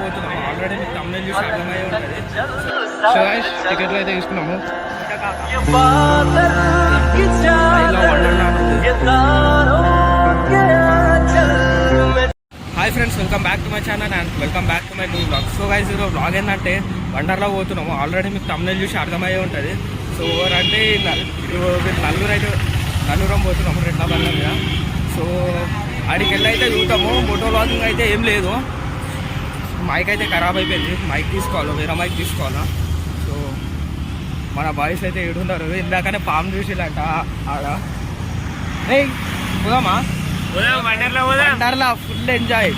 పోతున్నాము. ఆల్రెడీ మీకు తమిళ చూసి అర్థమయ్యే ఉంటుంది. సో గైస్ టికెట్లు అయితే తీసుకున్నాము. Hi friends, welcome back to my channel and welcome back to my new blog. So guys ఈరోజు బ్లాగ్ ఏంటంటే వండర్లో పోతున్నాము. ఆల్రెడీ మీకు తమిళ చూసి అర్థమయ్యే ఉంటుంది. సో అంటే నల్లూరం పోతున్నాము రెండో బండ్ల మీద. సో ఆడికి వెళ్ళి అయితే చూద్దాము. మోటో వ్లాగింగ్ అయితే ఏం లేదు. మైక్ అయితే ఖరాబ్ అయిపోయింది. మైక్ తీసుకోవాలి, వేరే మైక్ తీసుకోవాలా. సో మన బాయ్స్ అయితే ఏడున్నారు. ఇందాకనే పాము చూసిలంట ఆడ. పోదామా? Wonderla full enjoy.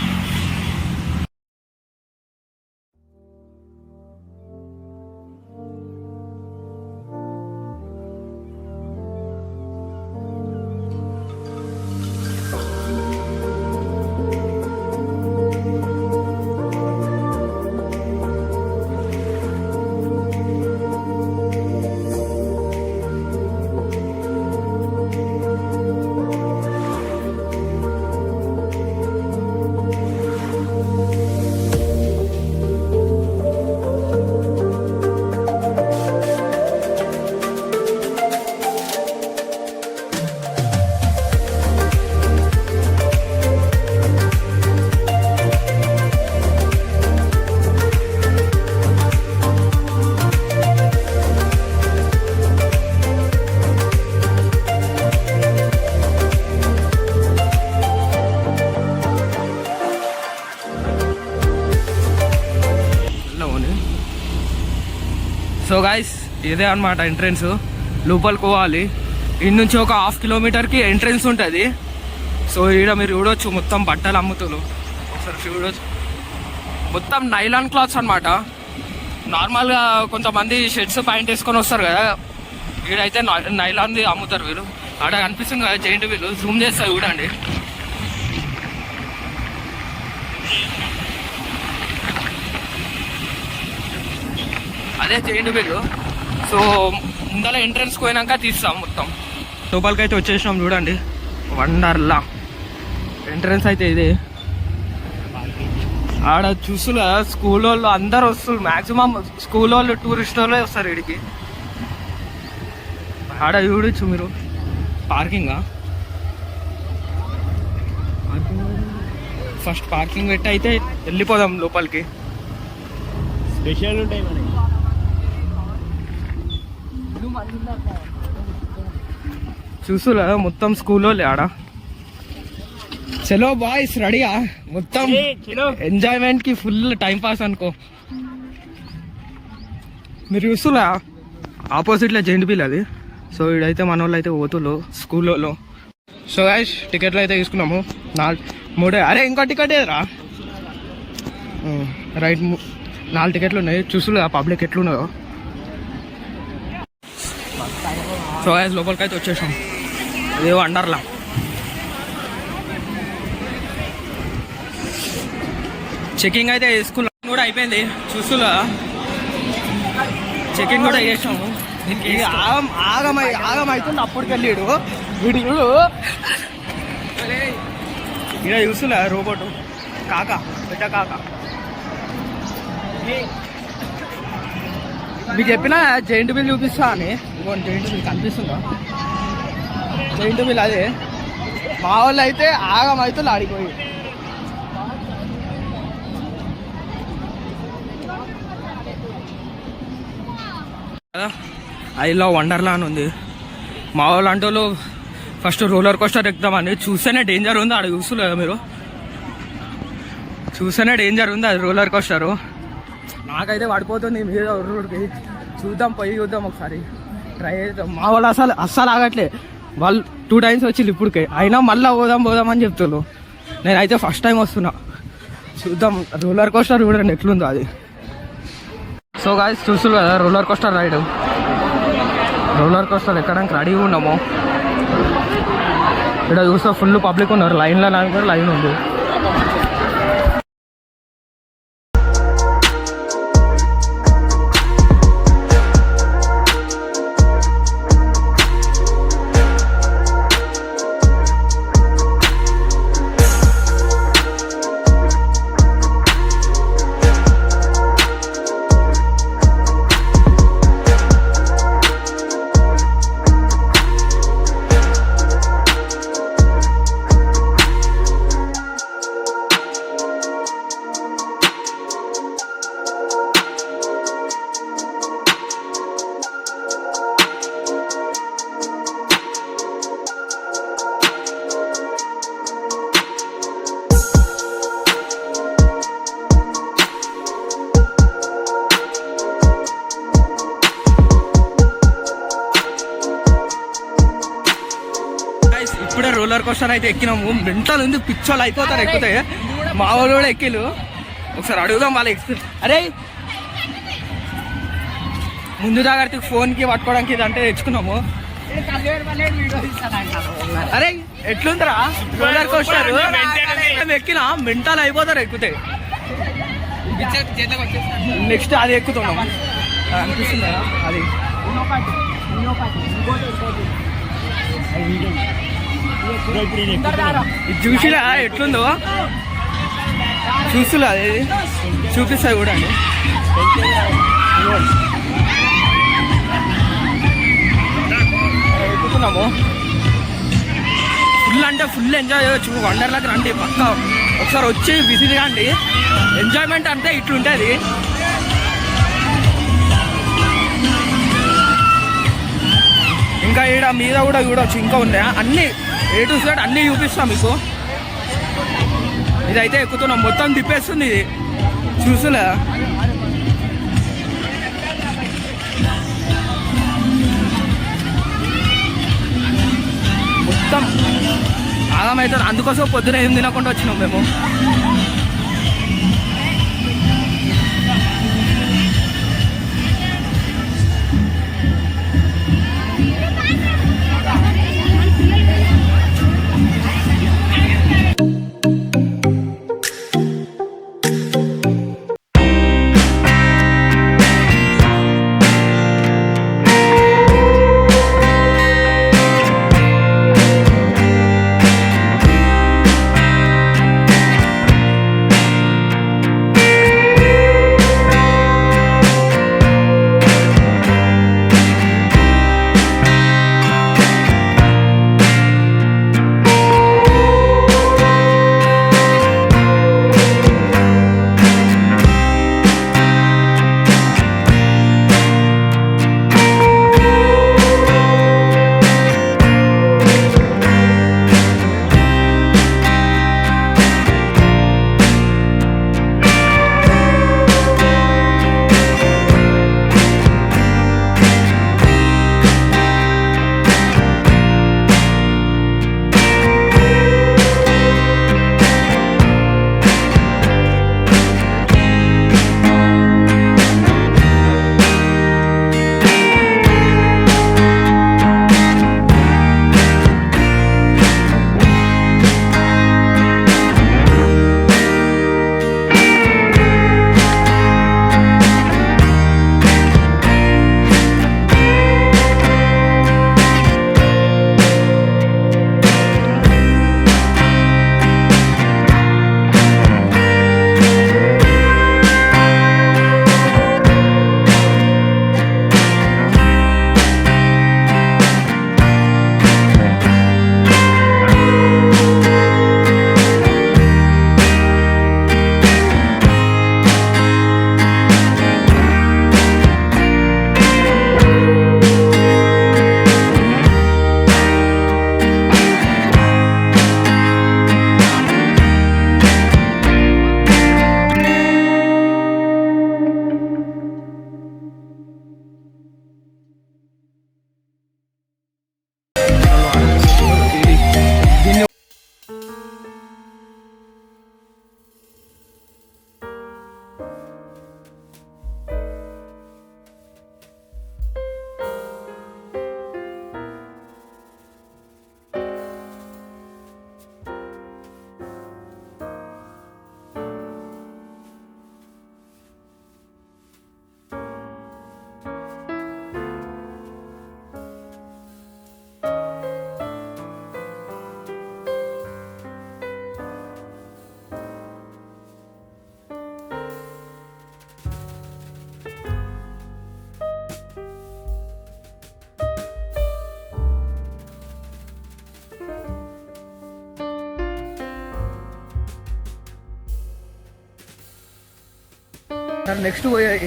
So guys ఇదే అనమాట ఎంట్రెన్స్. లోపలికి పోవాలి. ఇటు నుంచి ఒక 1/2 కిలోమీటర్కి ఎంట్రెన్స్ ఉంటుంది. సో ఈడ మీరు చూడవచ్చు మొత్తం బట్టలు అమ్ముతున్నారు. ఒకసారి చూడవచ్చు, మొత్తం నైలాన్ క్లాత్స్ అనమాట. నార్మల్గా కొంతమంది షర్ట్స్ ప్యాంట్ వేసుకొని వస్తారు కదా, ఈడైతే నైలాన్ది అమ్ముతారు వీళ్ళు. ఆడ కనిపిస్తుంది కదా జైంట్ వీళ్ళు, జూమ్ చేస్తారు చూడండి. అదే జైంట్ వీళ్ళు. సో ముందర ఎంట్రన్స్ పోయినాక తీస్తాం మొత్తం. లోపలికి అయితే వచ్చేసినాం చూడండి. వండర్లా ఎంట్రన్స్ అయితే ఇదే. ఆడ చూస్తున్నా స్కూల్ వాళ్ళు అందరు వస్తారు. మ్యాక్సిమం స్కూల్ వాళ్ళు, టూరిస్ట్ వాళ్ళే వస్తారు వీడికి. ఆడ చూడొచ్చు మీరు. పార్కింగా ఫస్ట్ పార్కింగ్ పెట్టి అయితే వెళ్ళిపోదాం లోపలికి. స్పెషల్ ఉంటాయి మనకి. చూస్తున్నా మొత్తం స్కూల్ వాళ్ళే ఆడ. చలో బాయ్స్ రెడీయా? మొత్తం ఎంజాయ్మెంట్ కి ఫుల్ టైం పాస్ అనుకో. మీరు చూస్తున్నా ఆపోజిట్లో జెంట్ బిల్ అది. సో ఇడైతే మన వాళ్ళు అయితే పోతులు స్కూల్లో. సో గాయ్స్ టికెట్లు అయితే తీసుకున్నాము. 3 అరే ఇంకో టికెట్ ఏరా రైట్. 4 టికెట్లు ఉన్నాయి. చూస్తున్నా పబ్లిక్ ఎట్లున్నాయో. సో గాయ్స్ లోపలికి అయితే వచ్చేసాం. ఇది వండర్లా. చెకింగ్ అయితే స్కూల్ కూడా అయిపోయింది. చూస్తున్నా చెకింగ్ కూడా చేసాము. ఆగమైతుంది. అప్పటికి వెళ్ళాడు వీడు. ఇక్కడ చూస్తున్నా రోబోట్ కాక పెద్ద కాక. మీకు చెప్పిన జైంట్ బిల్ చూపిస్తా అని. ఇంకోటి జైంట్ బిల్ కనిపిస్తుందా? జైంట్ బిల్ అదే. మా వాళ్ళు అయితే ఆగమైతుంది ఆడిపోయి. ఐ లవ్ వండర్లా అని ఉంది. మా వాళ్ళు అంటే ఫస్ట్ రోలర్ కోస్టర్ ఎక్కుదామని. చూస్తేనే డేంజర్ ఉంది. ఆడ చూస్తున్నారు కదా మీరు, చూస్తేనే డేంజర్ ఉంది అది రోలర్ కోస్టరు. నాకైతే పడిపోతుంది మీద రోడ్కి. చూద్దాం, పోయి చూద్దాం ఒకసారి, ట్రై చేద్దాం. మా వాళ్ళు అస్సలు ఆగట్లే. వాళ్ళు 2 టైమ్స్ వచ్చింది ఇప్పటికే, అయినా మళ్ళీ పోదాం అని చెప్తున్నారు. నేనైతే ఫస్ట్ టైం వస్తున్నా. చూద్దాం రోలర్ కోస్టర్ చూడండి ఎట్లుందో అది. సో గాయ్స్ చూస్తున్నారు కదా roller coaster ride. Roller coaster ఎక్కడానికి రెడీగా ఉన్నాము. ఇక్కడ చూస్తే ఫుల్ పబ్లిక్ ఉన్నారు. లైన్లో కూడా లైన్ ఉంది. రోలర్ కోస్టర్ అయితే ఎక్కినాము. మెంటల్ ఉంది, పిచ్చోళ్ళు అయిపోతారు ఎక్కితే. మా వాళ్ళు కూడా ఎక్కిలు. ఒకసారి అడుగుదాం వాళ్ళు అరే ముందు జాగ్రత్తకి ఫోన్కి పట్టుకోవడానికి ఇదంటే తెచ్చుకున్నాము. అరే ఎట్లుందిరా రోలర్ కోస్టర్ ఎక్కినా మెంటల్ అయిపోతారు ఎక్కితే. నెక్స్ట్ అది ఎక్కుతున్నాము అనిపిస్తుందా? అది ఇది చూసిరా ఎట్లుందో చూస్తులే, అది చూపిస్తాయి కూడా అండి. ఎక్కుతున్నాము. ఫుల్ అంటే ఫుల్ ఎంజాయ్ చేయవచ్చు. వండర్లాకి రండి పక్క, ఒకసారి వచ్చి విజిట్ కాండి. ఎంజాయ్మెంట్ అంటే ఇట్లుంటుంది. ఇంకా ఈడ మీద కూడా చూడవచ్చు, ఇంకా ఉన్నాయా అన్నీ A to Z అన్నీ చూపిస్తాం మీకు. ఇదైతే ఎక్కుతున్నాం, మొత్తం తిప్పేస్తుంది ఇది చూసులే. మొత్తం ఆగమవుతుంది. అందుకోసం పొద్దున ఏం తినకుండా వచ్చినాం మేము.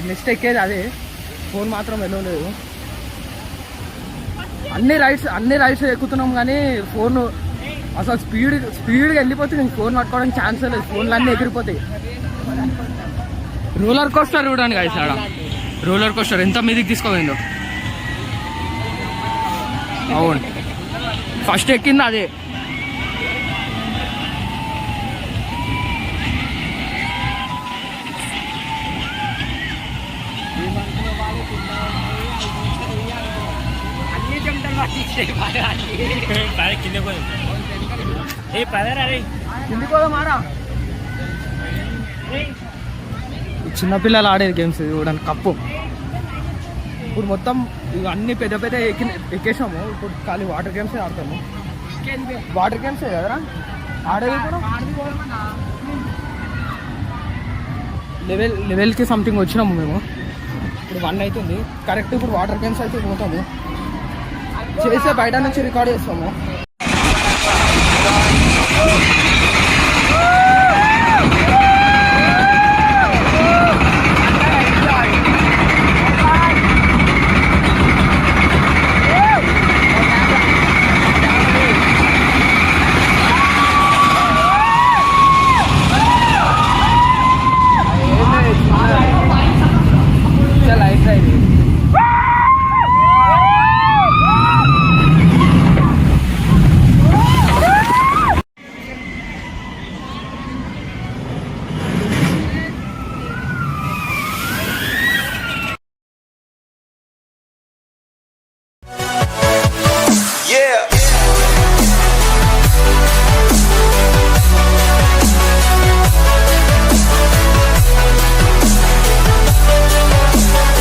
నెక్స్ట్ ఎక్కేది అదే. ఫోన్ మాత్రం వెళ్ళలేదు. అన్ని రైడ్స్ ఎక్కుతున్నాం కానీ ఫోన్ అసలు స్పీడ్గా వెళ్ళిపోతుంది. ఫోన్ పట్టుకోవడానికి ఛాన్స్ లేదు, ఫోన్లు అన్నీ ఎగిరిపోతాయి. రోలర్ కోస్టర్ చూడండి గాయ్స్, ఆడ రోలర్ కోస్టర్ ఎంత మీదికి తీసుకోపోయిందో. అవును, ఫస్ట్ ఎక్కింది అదే. కింద పోదు ఏ పదరా రే కిందికి పోదా మారా. చిన్నపిల్లలు ఆడేది గేమ్స్ చూడండి కప్పు. ఇప్పుడు మొత్తం ఇవన్నీ పెద్ద పెద్ద ఎక్కేసాము. ఇప్పుడు ఖాళీ వాటర్ గేమ్సే ఆడతాము. వాటర్ గేమ్సే కదరా ఆడేది. ఇప్పుడు లెవెల్కి సంథింగ్ వచ్చినాము మేము. ఇప్పుడు 1 అవుతుంది కరెక్ట్. ఇప్పుడు వాటర్ గేమ్స్ అయితే పోతాము చేసే బయట నుంచి రికార్డ్ చేస్తాము.